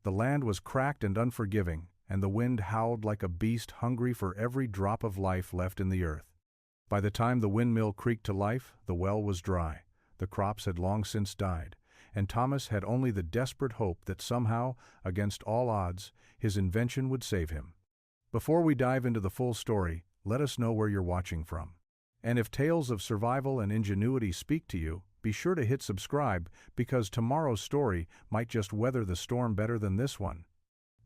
The land was cracked and unforgiving, and the wind howled like a beast hungry for every drop of life left in the earth. By the time the windmill creaked to life, the well was dry, the crops had long since died, and Thomas had only the desperate hope that somehow, against all odds, his invention would save him. Before we dive into the full story, let us know where you're watching from. And if tales of survival and ingenuity speak to you, be sure to hit subscribe, because tomorrow's story might just weather the storm better than this one.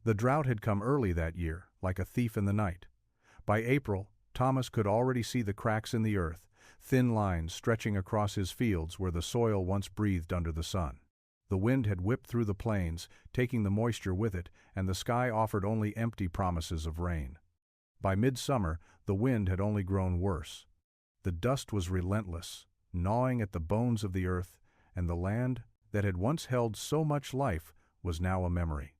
The drought had come early that year, like a thief in the night. By April, Thomas could already see the cracks in the earth, thin lines stretching across his fields where the soil once breathed under the sun. The wind had whipped through the plains, taking the moisture with it, and the sky offered only empty promises of rain. By midsummer, the wind had only grown worse. The dust was relentless, gnawing at the bones of the earth, and the land, that had once held so much life, was now a memory.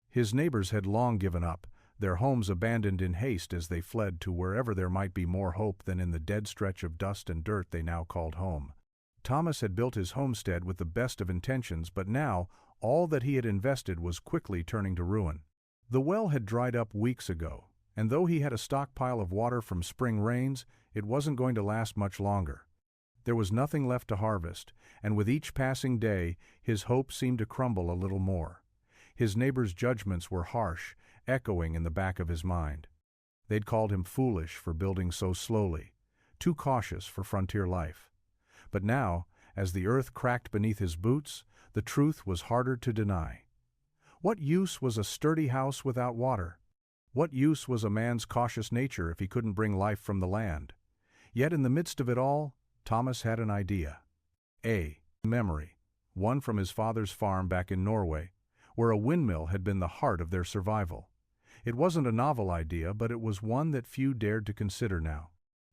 His neighbors had long given up, their homes abandoned in haste as they fled to wherever there might be more hope than in the dead stretch of dust and dirt they now called home. Thomas had built his homestead with the best of intentions, but now all that he had invested was quickly turning to ruin. The well had dried up weeks ago, and though he had a stockpile of water from spring rains, it wasn't going to last much longer. There was nothing left to harvest, and with each passing day, his hope seemed to crumble a little more. His neighbors' judgments were harsh, echoing in the back of his mind. They'd called him foolish for building so slowly, too cautious for frontier life. But now, as the earth cracked beneath his boots, the truth was harder to deny. What use was a sturdy house without water? What use was a man's cautious nature if he couldn't bring life from the land? Yet in the midst of it all, Thomas had an idea. A memory, one from his father's farm back in Norway, where a windmill had been the heart of their survival. It wasn't a novel idea, but it was one that few dared to consider now.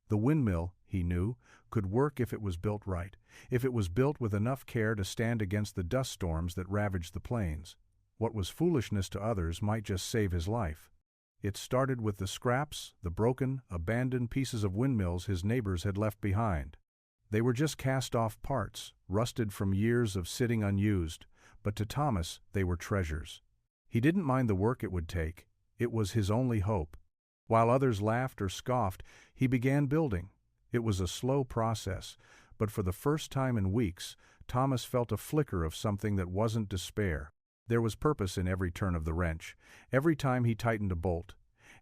The windmill, he knew, could work if it was built right, if it was built with enough care to stand against the dust storms that ravaged the plains. What was foolishness to others might just save his life. It started with the scraps, the broken, abandoned pieces of windmills his neighbors had left behind. They were just cast-off parts, rusted from years of sitting unused, but to Thomas they were treasures. He didn't mind the work it would take. It was his only hope. While others laughed or scoffed, he began building. It was a slow process, but for the first time in weeks, Thomas felt a flicker of something that wasn't despair. There was purpose in every turn of the wrench, every time he tightened a bolt,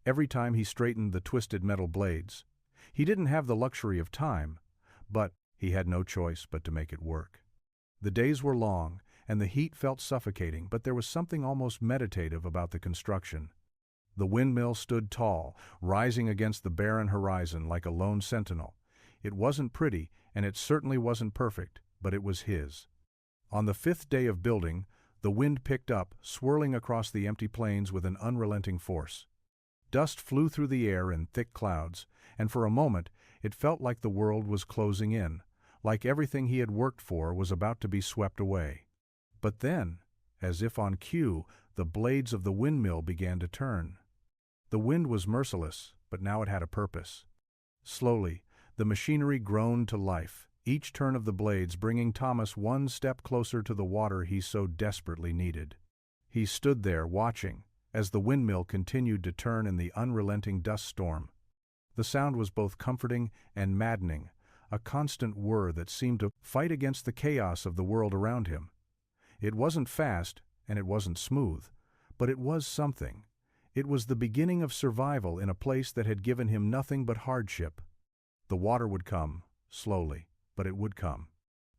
every time he straightened the twisted metal blades. He didn't have the luxury of time, but he had no choice but to make it work. The days were long, and the heat felt suffocating, but there was something almost meditative about the construction. The windmill stood tall, rising against the barren horizon like a lone sentinel. It wasn't pretty, and it certainly wasn't perfect, but it was his. On the 5th day of building, the wind picked up, swirling across the empty plains with an unrelenting force. Dust flew through the air in thick clouds, and for a moment it felt like the world was closing in, like everything he had worked for was about to be swept away. But then, as if on cue, the blades of the windmill began to turn. The wind was merciless, but now it had a purpose. Slowly, the machinery groaned to life, each turn of the blades bringing Thomas one step closer to the water he so desperately needed. He stood there watching, as the windmill continued to turn in the unrelenting dust storm. The sound was both comforting and maddening, a constant whir that seemed to fight against the chaos of the world around him. It wasn't fast, and it wasn't smooth, but it was something. It was the beginning of survival in a place that had given him nothing but hardship. The water would come, slowly, but it would come.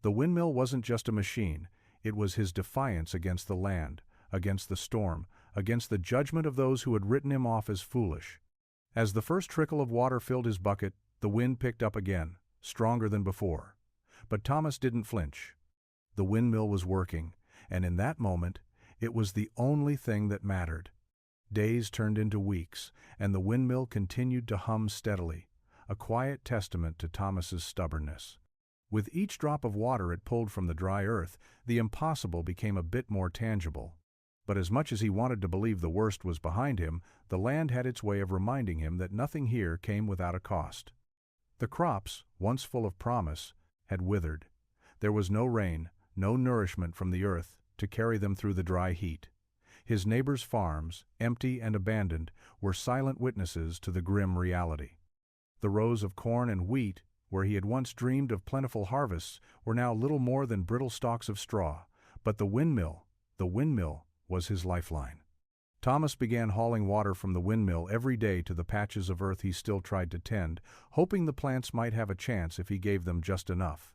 The windmill wasn't just a machine, it was his defiance against the land, against the storm, against the judgment of those who had written him off as foolish. As the first trickle of water filled his bucket, the wind picked up again, stronger than before. But Thomas didn't flinch. The windmill was working, and in that moment, it was the only thing that mattered. Days turned into weeks, and the windmill continued to hum steadily, a quiet testament to Thomas's stubbornness. With each drop of water it pulled from the dry earth, the impossible became a bit more tangible. But as much as he wanted to believe the worst was behind him, the land had its way of reminding him that nothing here came without a cost. The crops, once full of promise, had withered. There was no rain, no nourishment from the earth to carry them through the dry heat. His neighbors' farms, empty and abandoned, were silent witnesses to the grim reality. The rows of corn and wheat, where he had once dreamed of plentiful harvests, were now little more than brittle stalks of straw. But the windmill was his lifeline. Thomas began hauling water from the windmill every day to the patches of earth he still tried to tend, hoping the plants might have a chance if he gave them just enough.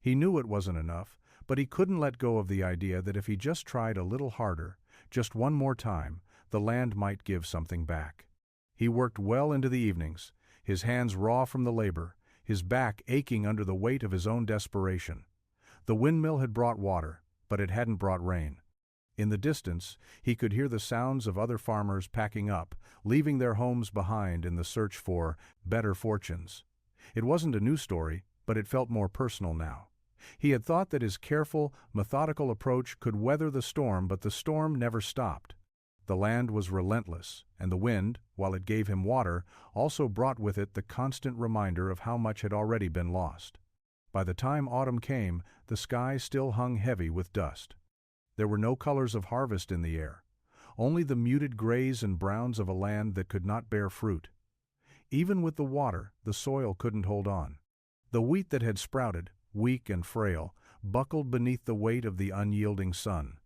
He knew it wasn't enough, but he couldn't let go of the idea that if he just tried a little harder, just one more time, the land might give something back. He worked well into the evenings, his hands raw from the labor, his back aching under the weight of his own desperation. The windmill had brought water, but it hadn't brought rain. In the distance, he could hear the sounds of other farmers packing up, leaving their homes behind in the search for better fortunes. It wasn't a new story, but it felt more personal now. He had thought that his careful, methodical approach could weather the storm, but the storm never stopped. The land was relentless, and the wind, while it gave him water, also brought with it the constant reminder of how much had already been lost. By the time autumn came, the sky still hung heavy with dust. There were no colors of harvest in the air, only the muted grays and browns of a land that could not bear fruit. Even with the water, the soil couldn't hold on. The wheat that had sprouted, weak and frail, buckled beneath the weight of the unyielding sun.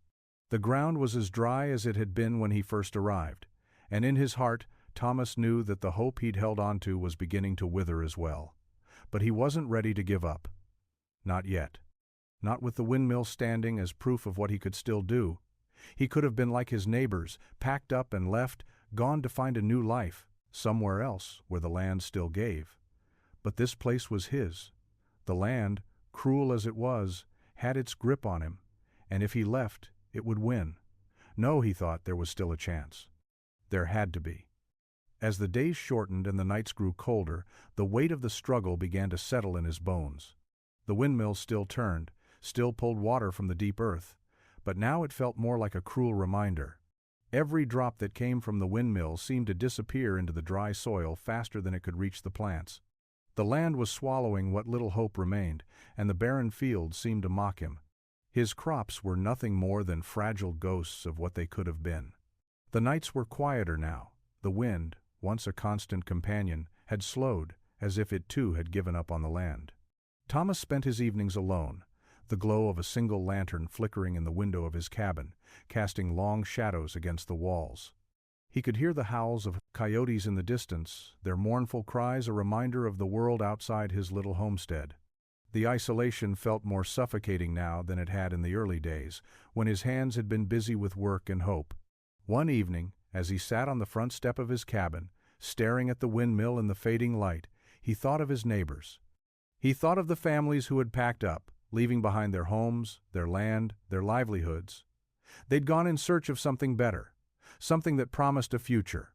The ground was as dry as it had been when he first arrived, and in his heart, Thomas knew that the hope he'd held onto was beginning to wither as well. But he wasn't ready to give up. Not yet. Not with the windmill standing as proof of what he could still do. He could have been like his neighbors, packed up and left, gone to find a new life, somewhere else where the land still gave. But this place was his. The land, cruel as it was, had its grip on him, and if he left, it would win. No, he thought, there was still a chance. There had to be. As the days shortened and the nights grew colder, the weight of the struggle began to settle in his bones. The windmill still turned, still pulled water from the deep earth, but now it felt more like a cruel reminder. Every drop that came from the windmill seemed to disappear into the dry soil faster than it could reach the plants. The land was swallowing what little hope remained, and the barren fields seemed to mock him. His crops were nothing more than fragile ghosts of what they could have been. The nights were quieter now. The wind, once a constant companion, had slowed, as if it too had given up on the land. Thomas spent his evenings alone, the glow of a single lantern flickering in the window of his cabin, casting long shadows against the walls. He could hear the howls of coyotes in the distance, their mournful cries a reminder of the world outside his little homestead. The isolation felt more suffocating now than it had in the early days, when his hands had been busy with work and hope. One evening, as he sat on the front step of his cabin, staring at the windmill in the fading light, he thought of his neighbors. He thought of the families who had packed up, leaving behind their homes, their land, their livelihoods. They'd gone in search of something better, something that promised a future.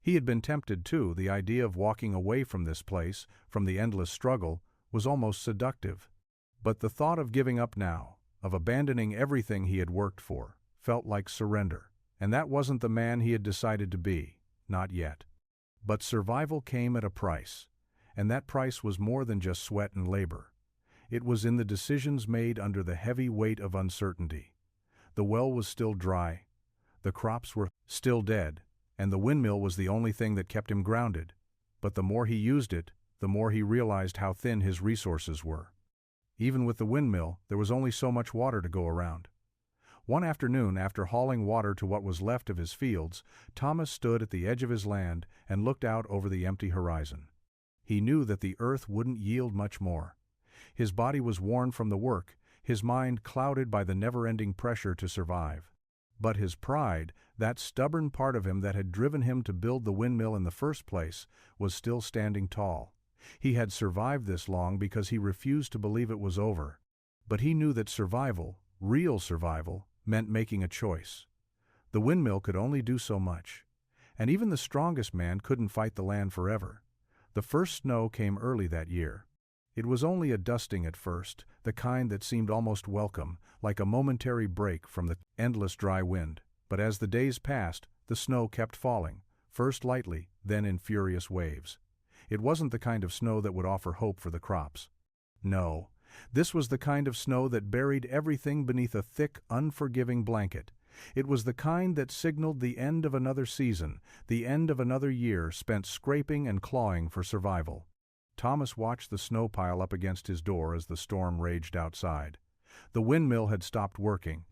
He had been tempted, too. The idea of walking away from this place, from the endless struggle, was almost seductive. But the thought of giving up now, of abandoning everything he had worked for, felt like surrender. And that wasn't the man he had decided to be, not yet. But survival came at a price, and that price was more than just sweat and labor. It was in the decisions made under the heavy weight of uncertainty. The well was still dry, the crops were still dead, and the windmill was the only thing that kept him grounded. But the more he used it, the more he realized how thin his resources were. Even with the windmill, there was only so much water to go around. One afternoon, after hauling water to what was left of his fields, Thomas stood at the edge of his land and looked out over the empty horizon. He knew that the earth wouldn't yield much more. His body was worn from the work, his mind clouded by the never-ending pressure to survive. But his pride, that stubborn part of him that had driven him to build the windmill in the first place, was still standing tall. He had survived this long because he refused to believe it was over. But he knew that survival, real survival, meant making a choice. The windmill could only do so much, and even the strongest man couldn't fight the land forever. The first snow came early that year. It was only a dusting at first, the kind that seemed almost welcome, like a momentary break from the endless dry wind. But as the days passed, the snow kept falling, first lightly, then in furious waves. It wasn't the kind of snow that would offer hope for the crops. No, this was the kind of snow that buried everything beneath a thick, unforgiving blanket. It was the kind that signaled the end of another season, the end of another year spent scraping and clawing for survival. Thomas watched the snow pile up against his door as the storm raged outside. The windmill had stopped working.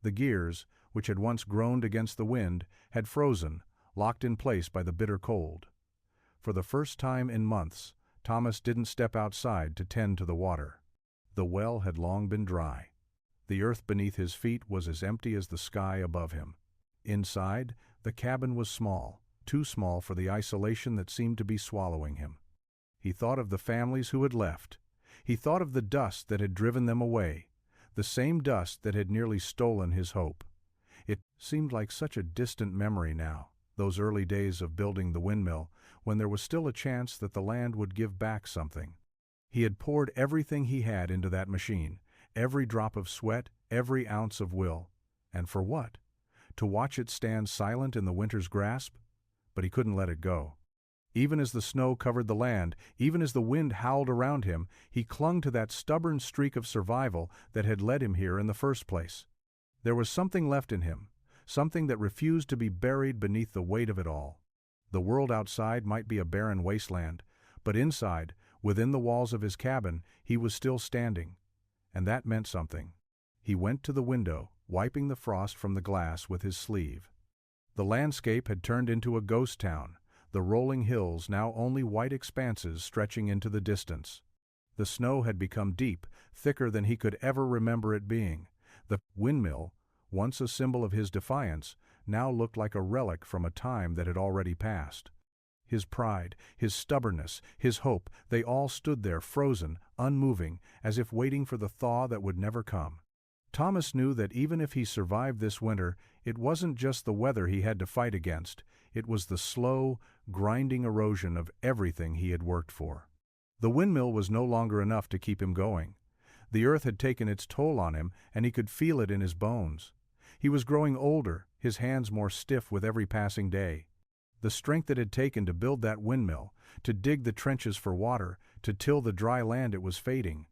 The gears, which had once groaned against the wind, had frozen, locked in place by the bitter cold. For the first time in months, Thomas didn't step outside to tend to the water. The well had long been dry. The earth beneath his feet was as empty as the sky above him. Inside, the cabin was small, too small for the isolation that seemed to be swallowing him. He thought of the families who had left. He thought of the dust that had driven them away, the same dust that had nearly stolen his hope. It seemed like such a distant memory now, those early days of building the windmill, when there was still a chance that the land would give back something. He had poured everything he had into that machine, every drop of sweat, every ounce of will. And for what? To watch it stand silent in the winter's grasp? But he couldn't let it go. Even as the snow covered the land, even as the wind howled around him, he clung to that stubborn streak of survival that had led him here in the first place. There was something left in him, something that refused to be buried beneath the weight of it all. The world outside might be a barren wasteland, but inside, within the walls of his cabin, he was still standing. And that meant something. He went to the window, wiping the frost from the glass with his sleeve. The landscape had turned into a ghost town, the rolling hills now only white expanses stretching into the distance. The snow had become deep, thicker than he could ever remember it being. The windmill, once a symbol of his defiance, now looked like a relic from a time that had already passed. His pride, his stubbornness, his hope, they all stood there frozen, unmoving, as if waiting for the thaw that would never come. Thomas knew that even if he survived this winter, it wasn't just the weather he had to fight against, it was the slow, grinding erosion of everything he had worked for. The windmill was no longer enough to keep him going. The earth had taken its toll on him, and he could feel it in his bones. He was growing older, his hands more stiff with every passing day. The strength it had taken to build that windmill, to dig the trenches for water, to till the dry land, it was fading.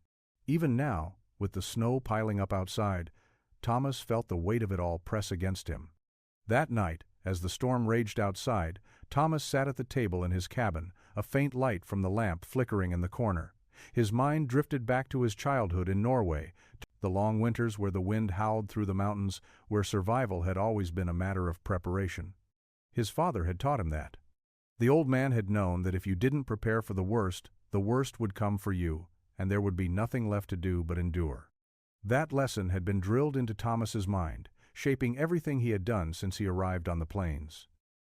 Even now, with the snow piling up outside, Thomas felt the weight of it all press against him. That night, as the storm raged outside, Thomas sat at the table in his cabin, a faint light from the lamp flickering in the corner. His mind drifted back to his childhood in Norway, to the long winters where the wind howled through the mountains, where survival had always been a matter of preparation. His father had taught him that. The old man had known that if you didn't prepare for the worst would come for you, and there would be nothing left to do but endure. That lesson had been drilled into Thomas's mind, shaping everything he had done since he arrived on the plains.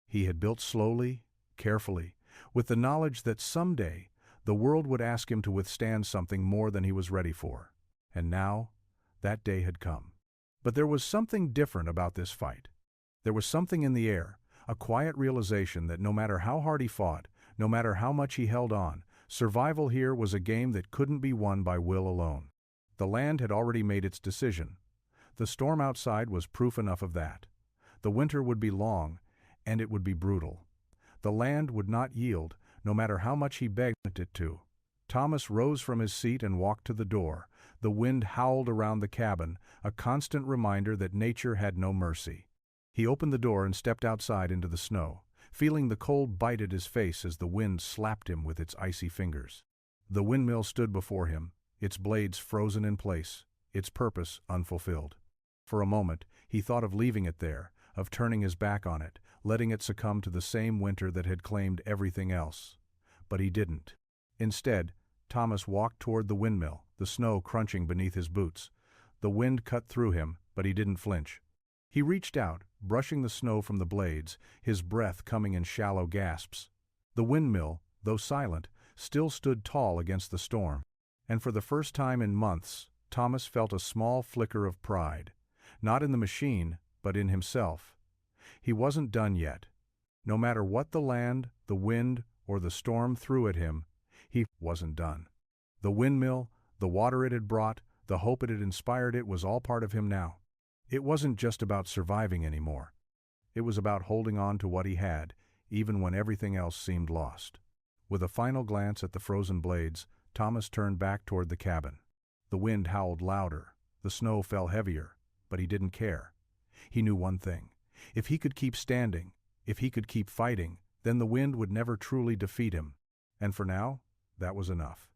He had built slowly, carefully, with the knowledge that someday the world would ask him to withstand something more than he was ready for. And now, that day had come. But there was something different about this fight. There was something in the air, a quiet realization that no matter how hard he fought, no matter how much he held on, survival here was a game that couldn't be won by will alone. The land had already made its decision. The storm outside was proof enough of that. The winter would be long, and it would be brutal. The land would not yield, no matter how much he begged it to. Thomas rose from his seat and walked to the door. The wind howled around the cabin, a constant reminder that nature had no mercy. He opened the door and stepped outside into the snow, feeling the cold bite at his face as the wind slapped him with its icy fingers. The windmill stood before him, its blades frozen in place, its purpose unfulfilled. For a moment, he thought of leaving it there, of turning his back on it, letting it succumb to the same winter that had claimed everything else. But he didn't. Instead, Thomas walked toward the windmill, the snow crunching beneath his boots. The wind cut through him, but he didn't flinch. He reached out, brushing the snow from the blades, his breath coming in shallow gasps. The windmill, though silent, still stood tall against the storm. And for the first time in months, Thomas felt a small flicker of pride. Not in the machine, but in himself. He wasn't done yet. No matter what the land, the wind, or the storm threw at him, he wasn't done. The windmill, the water it had brought, the hope it had inspired, it was all part of him now. It wasn't just about surviving anymore. It was about holding on to what he had, even when everything else seemed lost. With a final glance at the frozen blades, Thomas turned back toward the cabin. The wind howled louder, the snow fell heavier, but he didn't care. He knew one thing. If he could keep standing, if he could keep fighting, then the wind would never truly defeat him. And for now, that was enough.